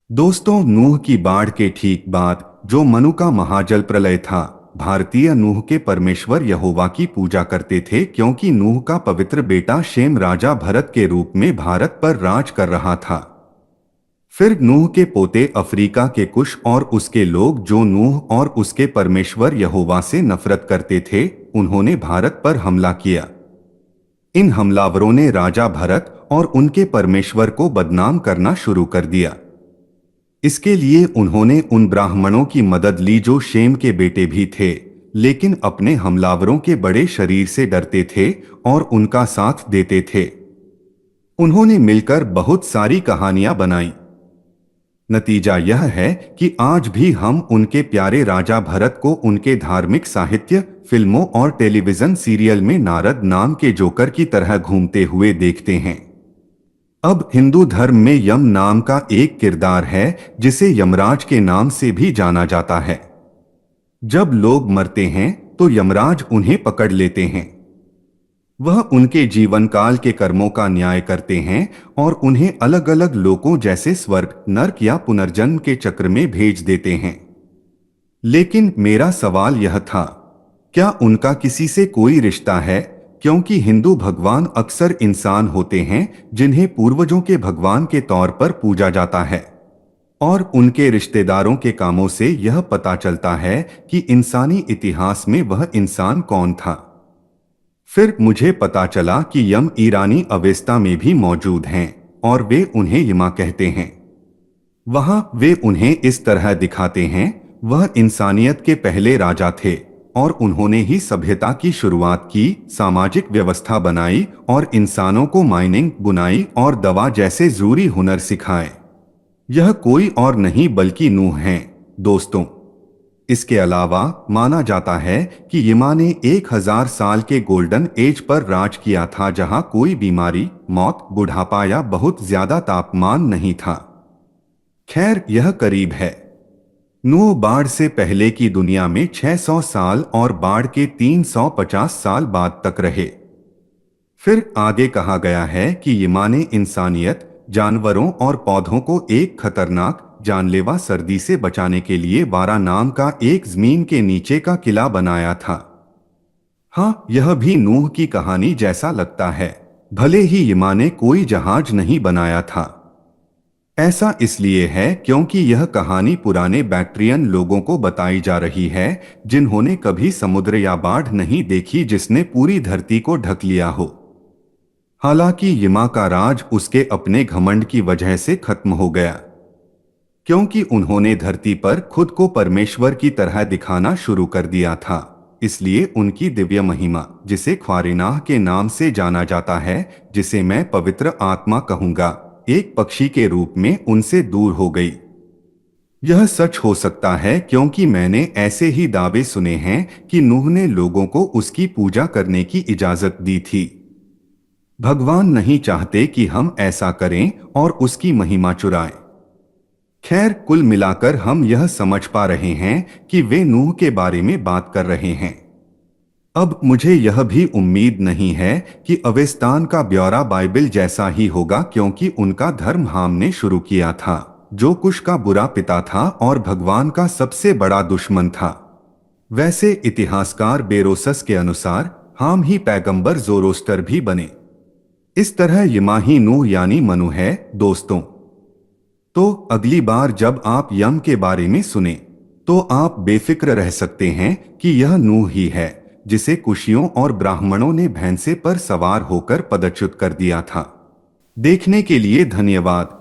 दोस्तों, नूह की बाढ़ के ठीक बाद जो मनु का महाजल प्रलय था, भारतीय नूह के परमेश्वर यहोवा की पूजा करते थे क्योंकि नूह का पवित्र बेटा शेम राजा भरत के रूप में भारत पर राज कर रहा था। फिर नूह के पोते अफ्रीका के कुश और उसके लोग जो नूह और उसके परमेश्वर यहोवा से नफरत करते थे, उन्होंने भारत पर हमला किया। इन हमलावरों ने राजा भरत और उनके परमेश्वर को बदनाम करना शुरू कर दिया। इसके लिए उन्होंने उन ब्राह्मणों की मदद ली जो शेम के बेटे भी थे, लेकिन अपने हमलावरों के बड़े शरीर से डरते थे और उनका साथ देते थे। उन्होंने मिलकर बहुत सारी कहानियां बनाई। नतीजा यह है कि आज भी हम उनके प्यारे राजा भरत को उनके धार्मिक साहित्य, फिल्मों और टेलीविजन सीरियल में नारद नाम के जोकर की तरह घूमते हुए देखते हैं। अब हिंदू धर्म में यम नाम का एक किरदार है जिसे यमराज के नाम से भी जाना जाता है। जब लोग मरते हैं तो यमराज उन्हें पकड़ लेते हैं। वह उनके जीवन काल के कर्मों का न्याय करते हैं और उन्हें अलग अलग लोकों जैसे स्वर्ग, नरक या पुनर्जन्म के चक्र में भेज देते हैं। लेकिन मेरा सवाल यह था, क्या उनका किसी से कोई रिश्ता है? क्योंकि हिंदू भगवान अक्सर इंसान होते हैं जिन्हें पूर्वजों के भगवान के तौर पर पूजा जाता है, और उनके रिश्तेदारों के कामों से यह पता चलता है कि इंसानी इतिहास में वह इंसान कौन था। फिर मुझे पता चला कि यम ईरानी अवेस्ता में भी मौजूद हैं और वे उन्हें यमा कहते हैं। वहां वे उन्हें इस तरह दिखाते हैं, वह इंसानियत के पहले राजा थे और उन्होंने ही सभ्यता की शुरुआत की, सामाजिक व्यवस्था बनाई और इंसानों को माइनिंग, बुनाई और दवा जैसे जरूरी हुनर सिखाए। यह कोई और नहीं बल्कि नूह हैं। दोस्तों, इसके अलावा माना जाता है कि यमा ने 1000 साल के गोल्डन एज पर राज किया था, जहां कोई बीमारी, मौत, बुढ़ापा या बहुत ज्यादा तापमान नहीं था। खैर, यह करीब है। नूह बाढ़ से पहले की दुनिया में 600 साल और बाढ़ के 350 साल बाद तक रहे। फिर आगे कहा गया है कि यमा ने इंसानियत, जानवरों और पौधों को एक खतरनाक, जानलेवा सर्दी से बचाने के लिए वारा नाम का एक जमीन के नीचे का किला बनाया था। हाँ, यह भी नूह की कहानी जैसा लगता है, भले ही यमा ने कोई जहाज नहीं बनाया था। ऐसा इसलिए है क्योंकि यह कहानी पुराने बैक्ट्रियन लोगों को बताई जा रही है जिन्होंने कभी समुद्र या बाढ़ नहीं देखी जिसने पूरी धरती को ढक लिया हो। हालांकि यमा का राज उसके अपने घमंड की वजह से खत्म हो गया, क्योंकि उन्होंने धरती पर खुद को परमेश्वर की तरह दिखाना शुरू कर दिया था। इसलिए उनकी दिव्य महिमा, जिसे ख्वारिनाह के नाम से जाना जाता है, जिसे मैं पवित्र आत्मा कहूंगा, एक पक्षी के रूप में उनसे दूर हो गई। यह सच हो सकता है क्योंकि मैंने ऐसे ही दावे सुने हैं कि नूह ने लोगों को उसकी पूजा करने की इजाजत दी थी। भगवान नहीं चाहते कि हम ऐसा करें और उसकी महिमा चुराएं। खैर, कुल मिलाकर हम यह समझ पा रहे हैं कि वे नूह के बारे में बात कर रहे हैं। अब मुझे यह भी उम्मीद नहीं है कि अवेस्तान का ब्यौरा बाइबल जैसा ही होगा, क्योंकि उनका धर्म हाम ने शुरू किया था, जो कुश का बुरा पिता था और भगवान का सबसे बड़ा दुश्मन था। वैसे इतिहासकार बेरोसस के अनुसार हाम ही पैगंबर जोरोस्टर भी बने। इस तरह यमा ही नूह यानी मनु है। दोस्तों, तो अगली बार जब आप यम के बारे में सुने तो आप बेफिक्र रह सकते हैं कि यह नूह ही है जिसे कुशियों और ब्राह्मणों ने भैंसे पर सवार होकर पदच्युत कर दिया था। देखने के लिए धन्यवाद।